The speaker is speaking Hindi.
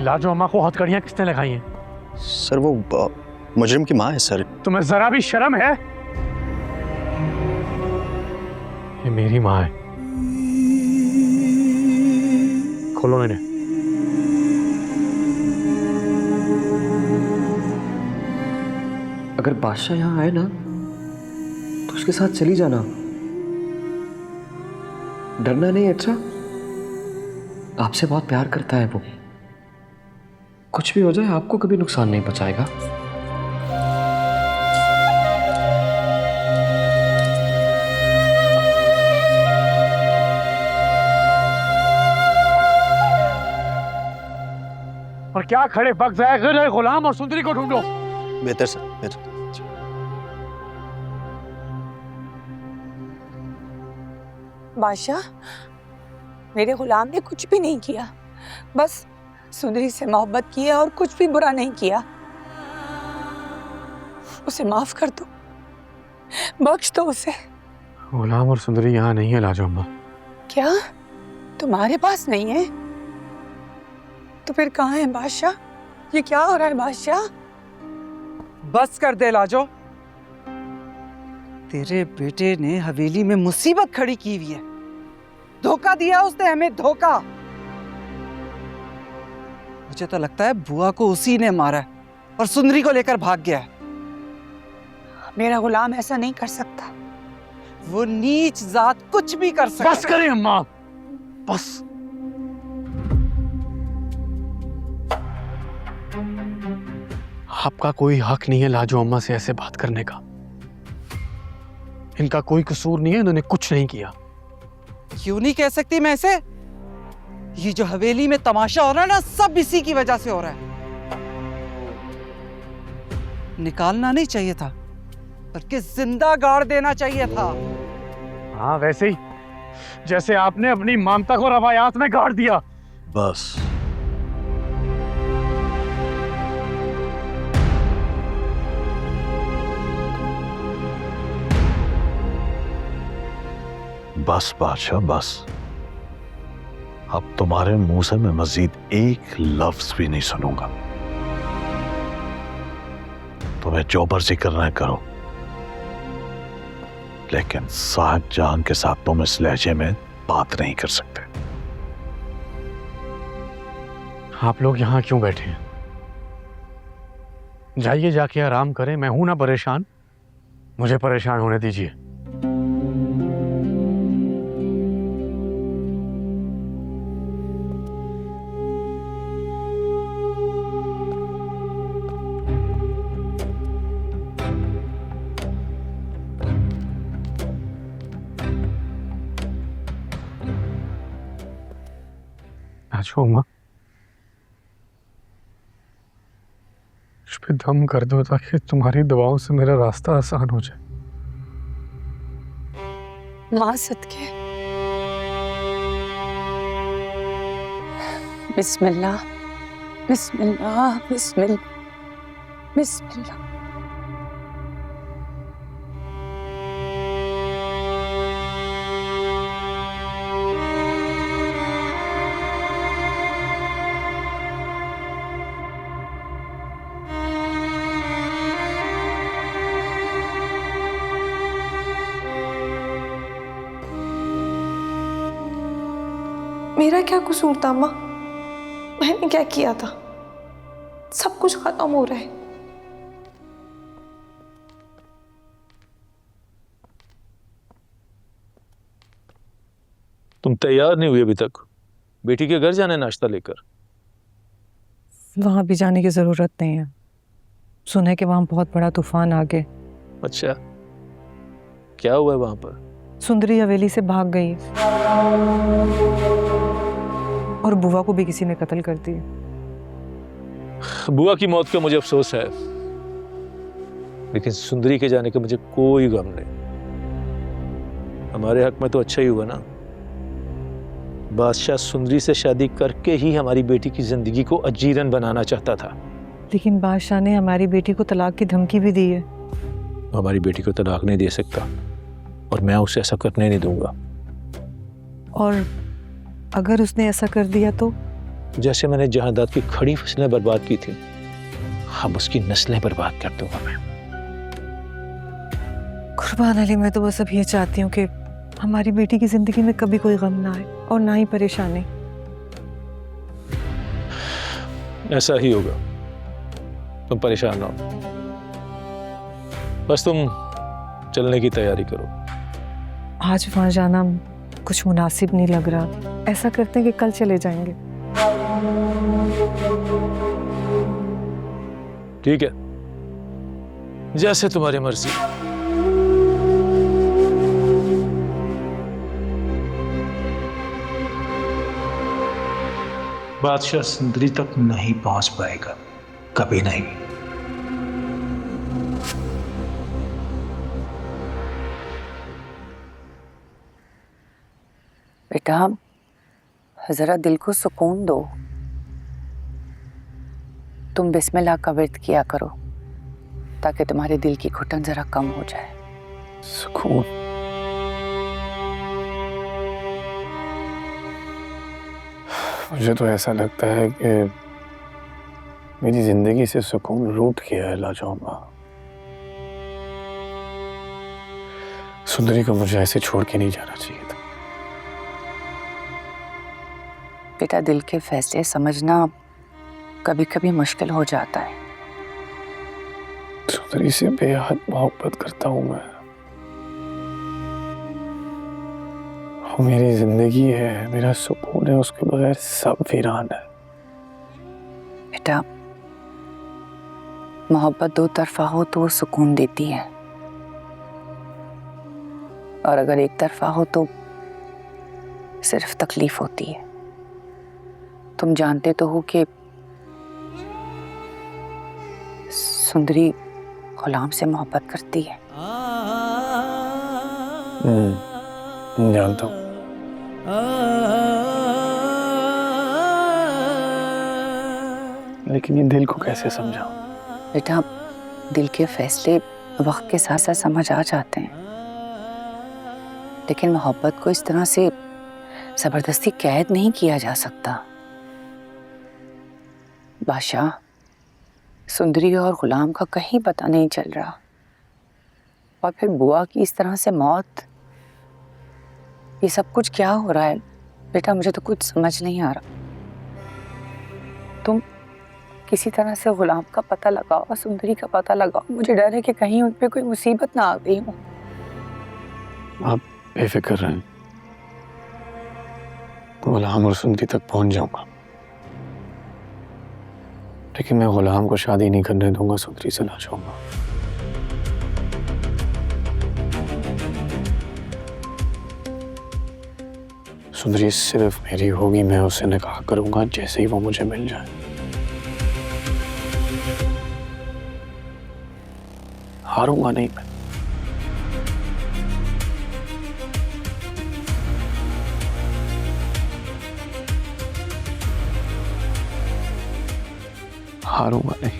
लाजो अम्मा को हथकड़ियां किसने लगाई हैं? सर वो मुजरिम की माँ है सर। तुम्हें जरा भी शर्म है? ये मेरी माँ है। खोलो इन्हें। अगर बादशाह यहाँ आए ना तो उसके साथ चली जाना, डरना नहीं। अच्छा, आपसे बहुत प्यार करता है वो, कुछ भी हो जाए आपको कभी नुकसान नहीं पहुंचाएगा। और क्या खड़े वक्त जाए, गैर गुलाम और सुंदरी को ढूंढो। बेहतर सर, बेहतर। बादशाह, मेरे गुलाम ने कुछ भी नहीं किया, बस सुंदरी से मोहब्बत की है और कुछ भी बुरा नहीं किया। उसे माफ कर दो, बख्श दो उसे। गुलाम और सुंदरी यहाँ नहीं है लाजो अम्मा। क्या तुम्हारे पास नहीं है? तो फिर कहाँ है बादशाह? ये क्या हो रहा है बादशाह? बस कर दे लाजो, तेरे बेटे ने हवेली में मुसीबत खड़ी की हुई है। धोखा दिया उसने हमें, धोखा। मुझे तो लगता है बुआ को उसी ने मारा है और सुंदरी को लेकर भाग गया है। मेरा गुलाम ऐसा नहीं कर सकता। वो नीच जात कुछ भी कर सकता। बस करें अम्मा, बस। आपका कोई हक नहीं है लाजो अम्मा से ऐसे बात करने का। इनका कोई कसूर नहीं है, इन्होंने कुछ नहीं किया। क्यों नहीं कह सकती मैं ऐसे? ये जो हवेली में तमाशा हो रहा है ना, सब इसी की वजह से हो रहा है। निकालना नहीं चाहिए था, बल्कि जिंदा गाड़ देना चाहिए था। हाँ, वैसे ही जैसे आपने अपनी ममता को रवायात में गाड़ दिया। बस बस बादशाह, बस। अब तुम्हारे मुंह से मैं मजीद एक लफ्ज भी नहीं सुनूंगा। तुम्हें जो मर्जी करना है करो, लेकिन साहब जान के साथ तुम इस लहजे में बात नहीं कर सकते। आप लोग यहाँ क्यों बैठे हैं? जाइए, जाके आराम करें। मैं हूं ना परेशान, मुझे परेशान होने दीजिए। अच्छा माँ, इस पे दम कर दो ताकि तुम्हारी दवाओं से मेरा रास्ता आसान हो जाए। माँ सदके। बिस्मिल्लाह, बिस्मिल्लाह, बिस्मिल्लाह, बिस्मिल्लाह। मेरा क्या कसूर था अम्मा? मैंने क्या किया था? सब कुछ खत्म हो रहा है। तुम तैयार नहीं हुई अभी तक? बेटी के घर जाने नाश्ता लेकर। वहां भी जाने की जरूरत नहीं है। सुना है कि वहां बहुत बड़ा तूफान आ गया। अच्छा, क्या हुआ है वहां पर? सुंदरी हवेली से भाग गई और बुआ को भी किसी ने कत्ल कर दिया। बुआ की मौत का मुझे अफसोस है, लेकिन सुंदरी के जाने का मुझे कोई गम नहीं। हमारे हक में तो अच्छा ही हुआ ना। बादशाह सुंदरी से शादी करके ही हमारी बेटी की जिंदगी को अजीरन बनाना चाहता था। लेकिन बादशाह ने हमारी बेटी को तलाक की धमकी भी दी है। हमारी बेटी को तलाक नहीं दे सकता और मैं उसे ऐसा करने नहीं दूंगा। और अगर उसने ऐसा कर दिया तो जैसे मैंने जहांदाद की खड़ी फसलें बर्बाद की थी, हम उसकी नस्लें बर्बाद कर दूंगा मैं। कुर्बान अली, मैं तो बस अब ये चाहती हूँ कि हमारी बेटी की जिंदगी में कभी कोई गम ना आए और ना ही परेशानी। ऐसा ही होगा, तुम परेशान ना हो, बस तुम चलने की तैयारी करो। आज वहां जाना कुछ मुनासिब नहीं लग रहा। ऐसा करते हैं कि कल चले जाएंगे। ठीक है, जैसे तुम्हारी मर्जी। बादशाह सुंदरी तक नहीं पहुंच पाएगा, कभी नहीं। बेटा जरा दिल को सुकून दो। तुम बिस्मिल्लाह का विर्द किया करो ताकि तुम्हारे दिल की घुटन जरा कम हो जाए। सुकून? मुझे तो ऐसा लगता है कि मेरी जिंदगी से सुकून रूठ गया है लाजौमा। सुंदरी को मुझे ऐसे छोड़ के नहीं जाना चाहिए था। बेटा दिल के फैसले समझना कभी कभी मुश्किल हो जाता है। सुंदरी से बेहद मोहब्बत करता हूं मैं। वो मेरी जिंदगी है, मेरा सुकून है, उसके बगैर सब वीरान है। बेटा मोहब्बत दो तरफा हो तो वो सुकून देती है, और अगर एक तरफा हो तो सिर्फ तकलीफ होती है। तुम जानते तो हो कि सुंदरी गुलाम से मोहब्बत करती है। जानता हूँ। लेकिन ये दिल को कैसे समझाऊं? बेटा दिल के फैसले वक्त के साथ साथ समझ आ जाते हैं, लेकिन मोहब्बत को इस तरह से जबरदस्ती कैद नहीं किया जा सकता। बादशाह सुंदरी और गुलाम का कहीं पता नहीं चल रहा, और फिर बुआ की इस तरह से मौत, ये सब कुछ क्या हो रहा है बेटा? मुझे तो कुछ समझ नहीं आ रहा। तुम किसी तरह से गुलाम का पता लगाओ और सुंदरी का पता लगाओ। मुझे डर है कि कहीं उन पे कोई मुसीबत ना आ गई हो। आप बेफिक्र रहें, गुलाम और सुंदरी तक पहुंच जाऊंगा, लेकिन मैं गुलाम को शादी नहीं करने दूंगा, सुंदरी से ना चाहूंगा। सुंदरी सिर्फ मेरी होगी, मैं उससे निकाह करूंगा जैसे ही वो मुझे मिल जाए। हारूंगा नहीं मैं। हारूंगा नहीं।